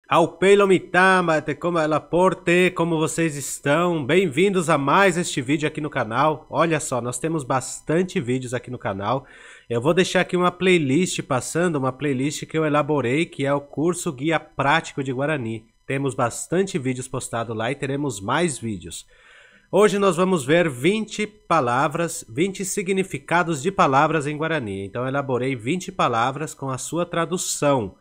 Alpeilomitama, como ela porte, como vocês estão? Bem-vindos a mais este vídeo aqui no canal. Olha só, nós temos bastante vídeos aqui no canal. Eu vou deixar aqui uma playlist passando, uma playlist que eu elaborei, que é o curso Guia Prático de Guarani. Temos bastante vídeos postados lá e teremos mais vídeos. Hoje nós vamos ver 20 palavras, 20 significados de palavras em Guarani. Então eu elaborei 20 palavras com a sua tradução.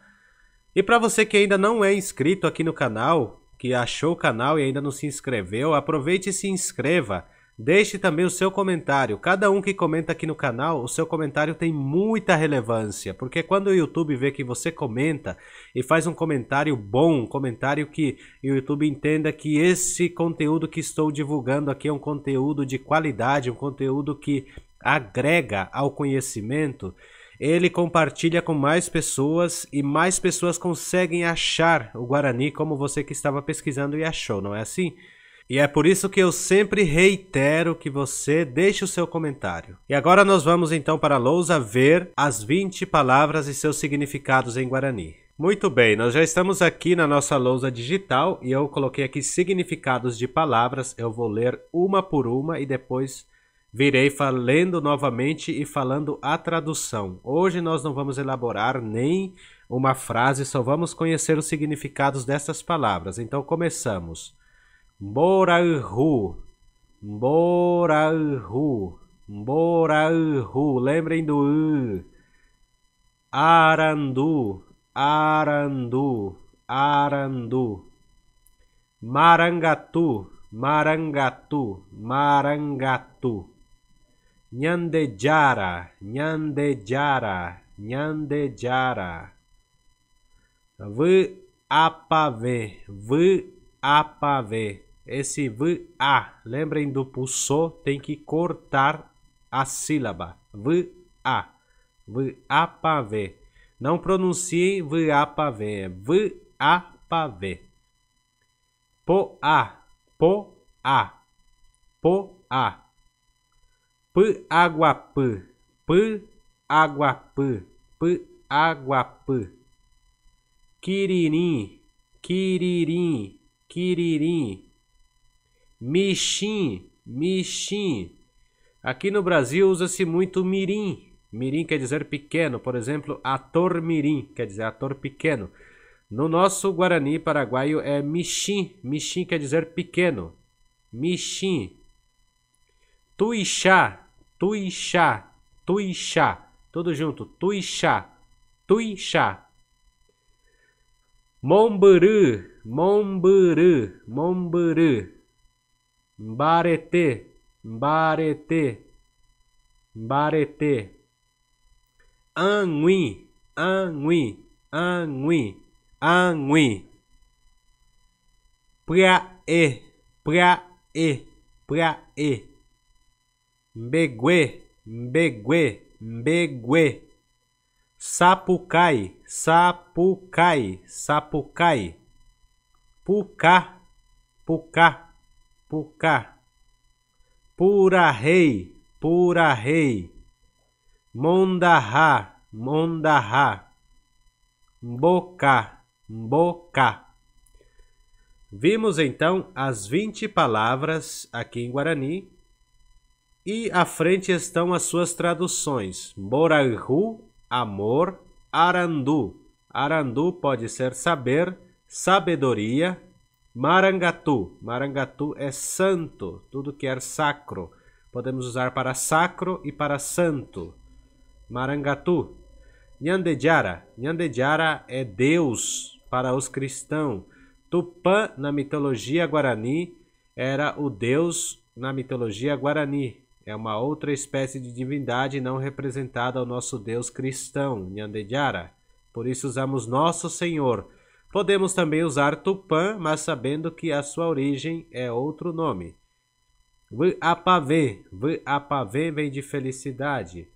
E para você que ainda não é inscrito aqui no canal, que achou o canal e ainda não se inscreveu, aproveite e se inscreva. Deixe também o seu comentário. Cada um que comenta aqui no canal, o seu comentário tem muita relevância, porque quando o YouTube vê que você comenta e faz um comentário bom, um comentário que o YouTube entenda que esse conteúdo que estou divulgando aqui é um conteúdo de qualidade, um conteúdo que agrega ao conhecimento, ele compartilha com mais pessoas e mais pessoas conseguem achar o Guarani como você que estava pesquisando e achou, não é assim? E é por isso que eu sempre reitero que você deixe o seu comentário. E agora nós vamos então para a lousa ver as 20 palavras e seus significados em Guarani. Muito bem, nós já estamos aqui na nossa lousa digital e eu coloquei aqui significados de palavras. Eu vou ler uma por uma e depois virei lendo novamente e falando a tradução. Hoje nós não vamos elaborar nem uma frase, só vamos conhecer os significados dessas palavras. Então começamos. Mborahu, Mborahu, Mborahu. Lembrem do U. Arandu, Arandu, Arandu. Marangatu, Marangatu, Marangatu. Nyandejara, Nyandejara, Nyandejara. Vapave, Vapave. Esse va, lembrem do pulso, tem que cortar a sílaba. Va, Vapave. Não pronunciem Vapave, Vapave. Poá, Poá, Poá. P-água-pã, P-água-pã, P-água-pã. Quiririm, Quiririm, Quiririm. Mixim, Mixim. Aqui no Brasil usa-se muito mirim. Mirim quer dizer pequeno, por exemplo, ator mirim, quer dizer ator pequeno. No nosso Guarani paraguaio é mixim, mixim quer dizer pequeno. Mixim. Tuixá, Tuixá, Tuixá. Tudo junto, Tuixá, Tuixá. Momburu, Momburu, Momburu. Mbareté, Mbareté, Mbareté. Anhui, Anhui, Anhui, Anhui. Praê, Praê, Praê. Mbeguê, Mbeguê, Mbeguê. Sapucai, Sapucai, Sapucai. Pucá, Pucá, Pucá. Pura-rei, Pura-rei. Mondarrá, Mondarrá. Mbocá, Mbocá. Vimos então as 20 palavras aqui em Guarani. E à frente estão as suas traduções. Mborahu, amor. Arandu. Arandu pode ser saber, sabedoria. Marangatu. Marangatu é santo, tudo que é sacro. Podemos usar para sacro e para santo. Marangatu. Nyandejara. Nyandejara é Deus para os cristãos. Tupã, na mitologia guarani, era o Deus na mitologia guarani. É uma outra espécie de divindade não representada ao nosso Deus cristão, Nyandejara. Por isso usamos Nosso Senhor. Podemos também usar Tupã, mas sabendo que a sua origem é outro nome. Vapave. Vapave vem de felicidade.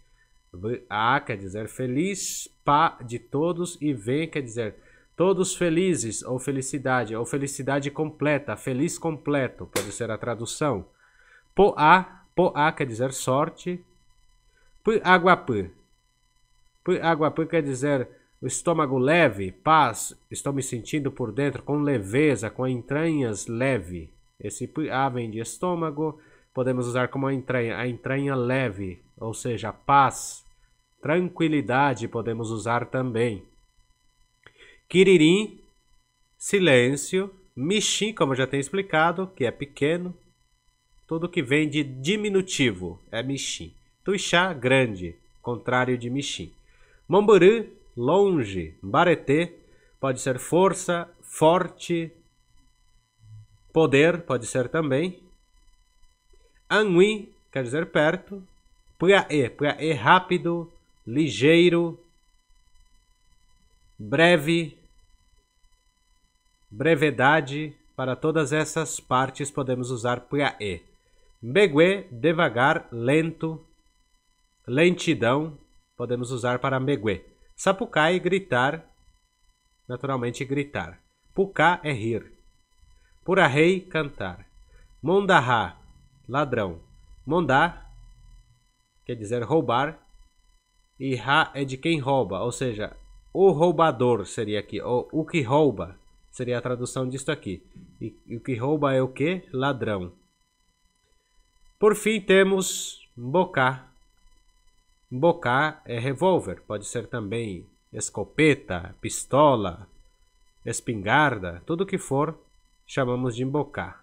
Va quer dizer feliz, pa de todos e vem quer dizer todos felizes ou felicidade completa, feliz completo, pode ser a tradução. Poá. Poá quer dizer sorte. P-água-pã. P-água-pã quer dizer O estômago leve, paz, estou me sentindo por dentro com leveza, com entranhas leve. Esse a vem de estômago, podemos usar como a entranha leve, ou seja, paz, tranquilidade podemos usar também. Quiririm, silêncio. Mixim, como já tenho explicado, que é pequeno. Tudo que vem de diminutivo é mixim. Tuixá, grande, contrário de mixim. Momburu, longe. Baretê, pode ser força, forte. Poder, pode ser também. Anhui, quer dizer perto. Puaê, rápido, ligeiro, breve, brevidade. Para todas essas partes podemos usar puaê. Mbeguê, devagar, lento, lentidão, podemos usar para mbeguê. Sapucai, gritar, naturalmente gritar. Pucá é rir. Purarrei, cantar. Mondarrá, ladrão. Mondá, quer dizer roubar. E Ra é de quem rouba, ou seja, o roubador seria aqui, ou o que rouba, seria a tradução disto aqui. E o que rouba é o que? Ladrão. Por fim temos Mbocá. Mbocá é revólver, pode ser também escopeta, pistola, espingarda, tudo que for, chamamos de Mbocá.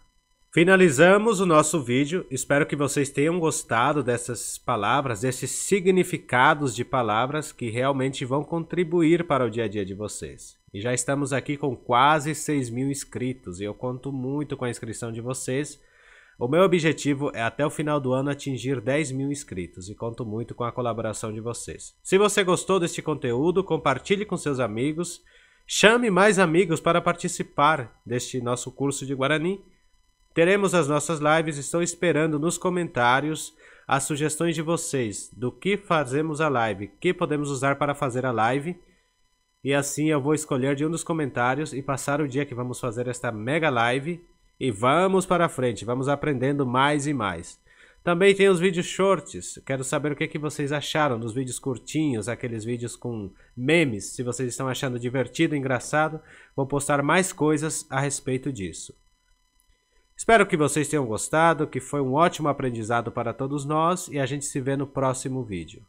Finalizamos o nosso vídeo, espero que vocês tenham gostado dessas palavras, desses significados de palavras que realmente vão contribuir para o dia a dia de vocês. E já estamos aqui com quase 6.000 inscritos e eu conto muito com a inscrição de vocês. O meu objetivo é até o final do ano atingir 10.000 inscritos e conto muito com a colaboração de vocês. Se você gostou deste conteúdo, compartilhe com seus amigos, chame mais amigos para participar deste nosso curso de Guarani. Teremos as nossas lives, estou esperando nos comentários as sugestões de vocês do que fazemos a live, que podemos usar para fazer a live. E assim eu vou escolher de um dos comentários e passar o dia que vamos fazer esta mega live. E vamos para frente, vamos aprendendo mais e mais. Também tem os vídeos shorts, quero saber o que vocês acharam dos vídeos curtinhos, aqueles vídeos com memes, se vocês estão achando divertido, engraçado, vou postar mais coisas a respeito disso. Espero que vocês tenham gostado, que foi um ótimo aprendizado para todos nós e a gente se vê no próximo vídeo.